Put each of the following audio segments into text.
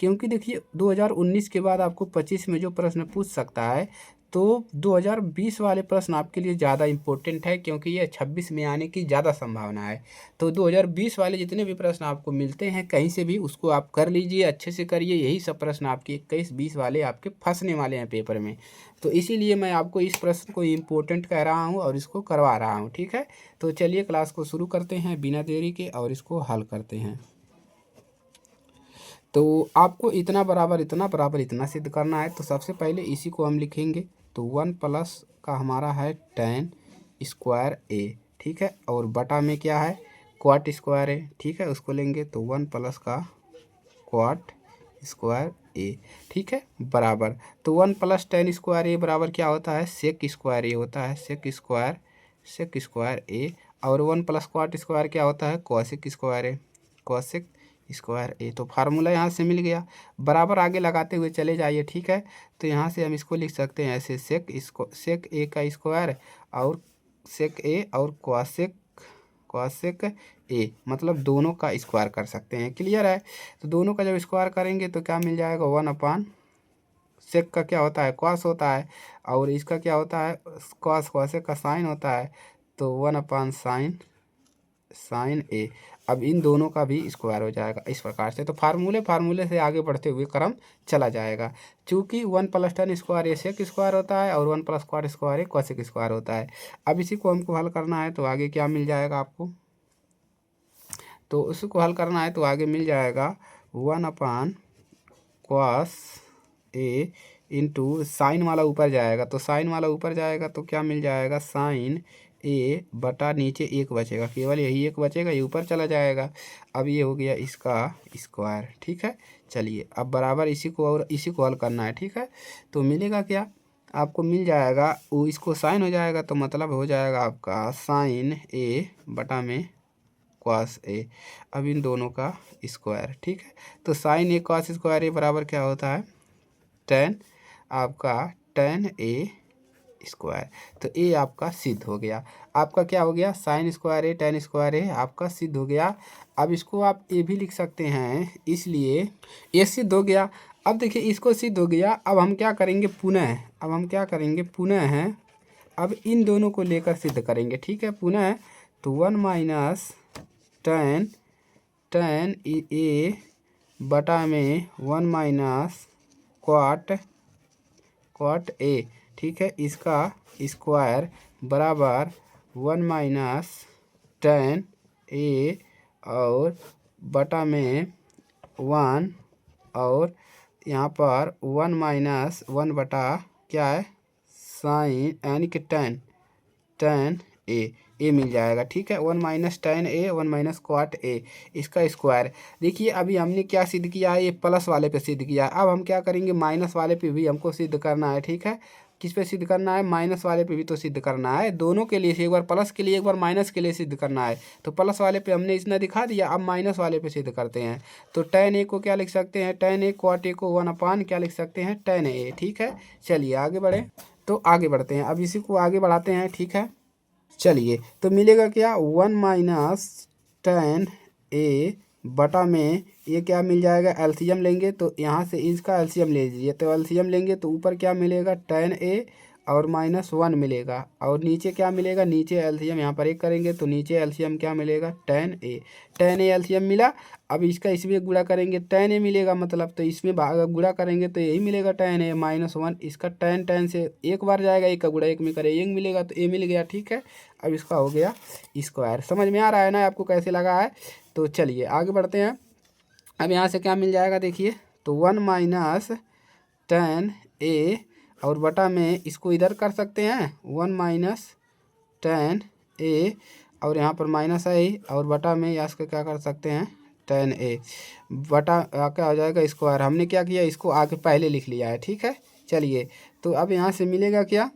क्योंकि देखिए 2019 के बाद आपको 25 में जो प्रश्न पूछ सकता है, तो 2020 वाले प्रश्न आपके लिए ज़्यादा इम्पोर्टेंट है, क्योंकि ये 26 में आने की ज़्यादा संभावना है। तो 2020 वाले जितने भी प्रश्न आपको मिलते हैं कहीं से भी, उसको आप कर लीजिए, अच्छे से करिए। यही सब प्रश्न आपके 21-20 वाले आपके फंसने वाले हैं पेपर में। तो इसीलिए मैं आपको इस प्रश्न को इम्पोर्टेंट कह रहा हूँ और इसको करवा रहा हूँ, ठीक है। तो चलिए क्लास को शुरू करते हैं बिना देरी के और इसको हल करते हैं। तो आपको इतना बराबर इतना बराबर इतना सिद्ध करना है। तो सबसे पहले इसी को हम लिखेंगे। तो 1 प्लस का हमारा है tan स्क्वायर ए, ठीक है, और बटा में क्या है, क्वाट स्क्वायर ए, ठीक है, उसको लेंगे। तो 1 प्लस का क्वाट स्क्वायर ए, ठीक है, बराबर। तो 1 प्लस tan स्क्वायर ए बराबर क्या होता है, सेक स्क्वायर ए होता है, सेक स्क्वायर ए। और 1 प्लस क्वाट स्क्वायर क्या होता है, कॉसेक स्क्वायर ए, कॉसेक स्क्वायर ए। तो फार्मूला यहाँ से मिल गया। बराबर आगे लगाते हुए चले जाइए, ठीक है। तो यहाँ से हम इसको लिख सकते हैं ऐसे, सेक ए का स्क्वायर और सेक ए और कॉसेक ए, मतलब दोनों का स्क्वायर कर सकते हैं। क्लियर है। तो दोनों का जब स्क्वायर करेंगे तो क्या मिल जाएगा, 1 अपान सेक का क्या होता है, कॉस होता है, और इसका क्या होता है, कॉसेक का साइन होता है। तो 1 अपान साइन ए। अब इन दोनों का भी स्क्वायर हो जाएगा इस प्रकार से। तो फार्मूले से आगे बढ़ते हुए क्रम चला जाएगा। चूँकि 1 प्लस tan स्क्वायर ए सेक स्क्वायर होता है और 1 प्लस क्वाट स्क्वायर ए कॉसेक स्क्वायर होता है। अब इसी को हमको हल करना है। तो आगे क्या मिल जाएगा आपको, तो उसको हल करना है तो आगे मिल जाएगा 1 अपान कॉस ए इंटू साइन वाला ऊपर जाएगा। तो साइन वाला ऊपर जाएगा तो क्या मिल जाएगा, साइन ए बटा नीचे एक बचेगा, केवल यही एक बचेगा, ये ऊपर चला जाएगा। अब ये हो गया इसका स्क्वायर, ठीक है। चलिए अब बराबर इसी को और इसी को हल करना है, ठीक है। तो मिलेगा क्या, आपको मिल जाएगा, वो इसको साइन हो जाएगा तो मतलब हो जाएगा आपका साइन ए बटा में कॉस ए। अब इन दोनों का स्क्वायर, ठीक है। तो साइन ए कॉस स्क्वायर ए बराबर क्या होता है, tan ए स्क्वायर। तो ए आपका सिद्ध हो गया। आपका क्या हो गया, साइन स्क्वायर ए tan स्क्वायर ए आपका सिद्ध हो गया। अब इसको आप ए भी लिख सकते हैं, इसलिए ये सिद्ध हो गया। अब देखिए इसको सिद्ध हो गया। अब हम क्या करेंगे, पुनः है, अब इन दोनों को लेकर सिद्ध करेंगे, ठीक है, पुनः। तो 1 माइनस tan ए बटा में 1 माइनस क्वाट ए, ठीक है, इसका स्क्वायर बराबर 1 माइनस tan ए और बटा में 1, और यहाँ पर 1 माइनस 1 बटा क्या है, साइन यानी कि tan ए मिल जाएगा, ठीक है। 1 माइनस tan ए 1 माइनस क्वाट ए, इसका स्क्वायर। देखिए अभी हमने क्या सिद्ध किया है, ये प्लस वाले पे सिद्ध किया है। अब हम क्या करेंगे, माइनस वाले पे भी हमको सिद्ध करना है, ठीक है। किस पे सिद्ध करना है, माइनस वाले पे भी तो सिद्ध करना है, दोनों के लिए, एक बार प्लस के लिए एक बार माइनस के लिए सिद्ध करना है। तो प्लस वाले पे हमने इतना दिखा दिया, अब माइनस वाले पे सिद्ध करते हैं। तो tan ए को क्या लिख सकते हैं, tan ए क्वाट ए को 1 अपान क्या लिख सकते हैं, tan ए, ठीक है। चलिए आगे बढ़े, तो आगे बढ़ते हैं, अब इसी को आगे बढ़ाते हैं, ठीक है। चलिए तो मिलेगा क्या, 1 माइनस tan ए बटा में ये क्या मिल जाएगा, एलसीएम लेंगे तो यहाँ से इसका एलसीएम ले लीजिए। तो एलसीएम लेंगे तो ऊपर क्या मिलेगा, tan ए और -1 मिलेगा, और नीचे क्या मिलेगा, नीचे एलसीएम यहाँ पर एक करेंगे तो नीचे एलसीएम क्या मिलेगा, tan ए एलसीएम मिला। अब इसका इसमें गुणा करेंगे tan ए मिलेगा, मतलब तो इसमें गुणा करेंगे तो यही मिलेगा tan ए -1। इसका tan से एक बार जाएगा, एक का गुणा एक में करे एक मिलेगा, तो ए मिल गया, ठीक है। अब इसका हो गया स्क्वायर। समझ में आ रहा है ना आपको कैसे लगा है। तो चलिए आगे बढ़ते हैं। अब यहाँ से क्या मिल जाएगा, देखिए तो 1 माइनस tan ए और बटा में इसको इधर कर सकते हैं, 1 माइनस tan ए और यहाँ पर माइनस है ही, और बटा में या इसका क्या कर सकते हैं, tan ए बटा क्या हो जाएगा, स्क्वायर। हमने क्या किया, इसको आगे पहले लिख लिया है, ठीक है। चलिए तो अब यहाँ से मिलेगा क्या,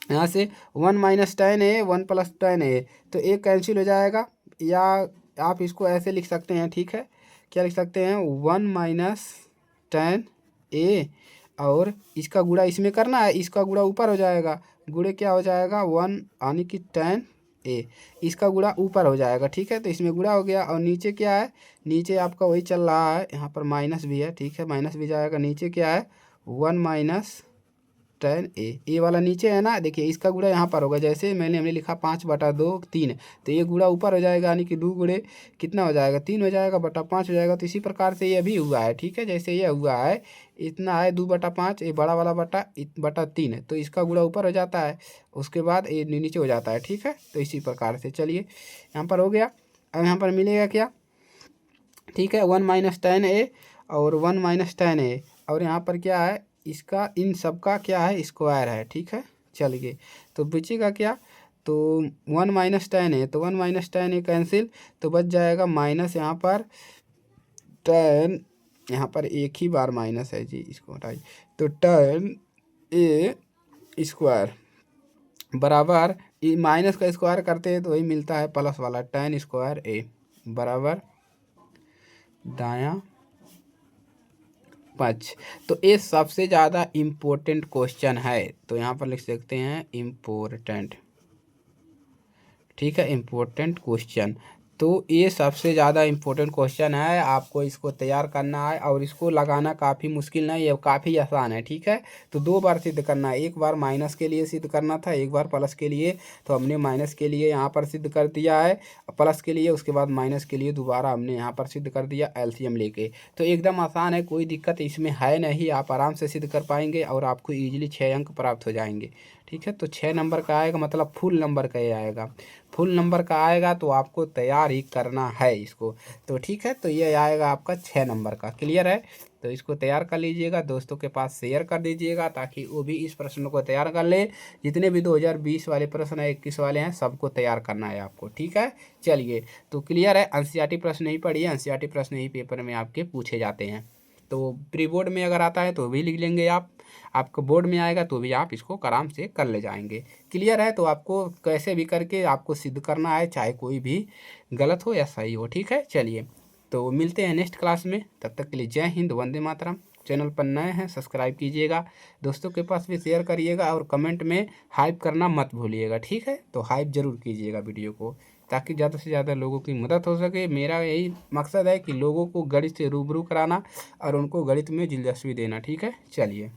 यहाँ से 1 माइनस tan ए 1 प्लस tan ए, तो एक कैंसिल हो जाएगा, या आप इसको ऐसे लिख सकते हैं, ठीक है। क्या लिख सकते हैं, 1 माइनस tan ए और इसका गुणा इसमें करना है, इसका गुणा ऊपर हो जाएगा, गुणे क्या हो जाएगा 1 यानी कि tan ए, इसका गुणा ऊपर हो जाएगा। ठीक है, तो इसमें गुणा हो गया। और नीचे क्या है, नीचे आपका वही चल रहा है, यहाँ पर माइनस भी है। ठीक है, माइनस भी जाएगा। नीचे क्या है, 1 माइनस tan ए वाला नीचे है ना, देखिए इसका गुणा यहाँ पर होगा। जैसे हमने लिखा 5/2 3, तो ये गुणा ऊपर हो जाएगा, यानी कि 2 गुणे कितना हो जाएगा, 3 हो जाएगा, बटा 5 हो जाएगा। तो इसी प्रकार से ये भी हुआ है। ठीक है, जैसे ये हुआ है इतना है 2/5, ये बड़ा वाला बटा 3 है, तो इसका गुणा ऊपर हो जाता है, उसके बाद ये नीचे हो जाता है। ठीक है, तो इसी प्रकार से चलिए यहाँ पर हो गया। अब यहाँ पर मिलेगा क्या, ठीक है, 1 माइनस tan ए और 1 माइनस tan ए, और यहाँ पर क्या है, इसका इन सब का क्या है, स्क्वायर है। ठीक है, चलिए तो बचेगा क्या, तो 1 माइनस tan ए, तो 1 माइनस tan ए कैंसिल, तो बच जाएगा माइनस यहाँ पर tan, यहाँ पर एक ही बार माइनस है जी, इसको हटाइए, तो tan ए स्क्वायर बराबर माइनस का स्क्वायर करते हैं तो वही मिलता है प्लस वाला, tan स्क्वायर ए बराबर दायां पक्ष। तो ये सबसे ज़्यादा इम्पोर्टेंट क्वेश्चन है, तो यहाँ पर लिख सकते हैं इम्पोर्टेंट। ठीक है, इम्पोर्टेंट क्वेश्चन, तो ये सबसे ज़्यादा इम्पोर्टेंट क्वेश्चन है, आपको इसको तैयार करना है और इसको लगाना काफ़ी मुश्किल नहीं है, काफ़ी आसान है। ठीक है, तो 2 बार सिद्ध करना है, एक बार माइनस के लिए सिद्ध करना था, एक बार प्लस के लिए, तो हमने माइनस के लिए यहाँ पर सिद्ध कर दिया है, प्लस के लिए, उसके बाद माइनस के लिए दोबारा हमने यहाँ पर सिद्ध कर दिया एलसीएम लेके। तो एकदम आसान है, कोई दिक्कत इसमें है नहीं, आप आराम से सिद्ध कर पाएंगे और आपको ईजिली 6 अंक प्राप्त हो जाएंगे। ठीक है, तो 6 नंबर का आएगा, मतलब फुल नंबर का ये आएगा, फुल नंबर का आएगा, तो आपको तैयार ही करना है इसको। तो ठीक है, तो ये आएगा आपका 6 नंबर का। क्लियर है, तो इसको तैयार कर लीजिएगा, दोस्तों के पास शेयर कर दीजिएगा ताकि वो भी इस प्रश्न को तैयार कर ले। जितने भी 2020 वाले प्रश्न है, 21 वाले हैं, सबको तैयार करना है आपको। ठीक है, चलिए तो क्लियर है। एनसीईआरटी प्रश्न नहीं पढ़िए, एनसीईआरटी प्रश्न ही पेपर में आपके पूछे जाते हैं। तो प्री बोर्ड में अगर आता है तो भी लिख लेंगे आप, आपको बोर्ड में आएगा तो भी आप इसको आराम से कर ले जाएंगे। क्लियर है, तो आपको कैसे भी करके आपको सिद्ध करना है, चाहे कोई भी गलत हो या सही हो। ठीक है, चलिए तो मिलते हैं नेक्स्ट क्लास में, तब तक के लिए जय हिंद, वंदे मातरम। चैनल पर नए हैं सब्सक्राइब कीजिएगा, दोस्तों के पास भी शेयर करिएगा और कमेंट में हाइप करना मत भूलिएगा। ठीक है, तो हाइप ज़रूर कीजिएगा वीडियो को, ताकि ज़्यादा से ज़्यादा लोगों की मदद हो सके। मेरा यही मकसद है कि लोगों को गणित से रूबरू कराना और उनको गणित में दिलचस्पी देना। ठीक है, चलिए।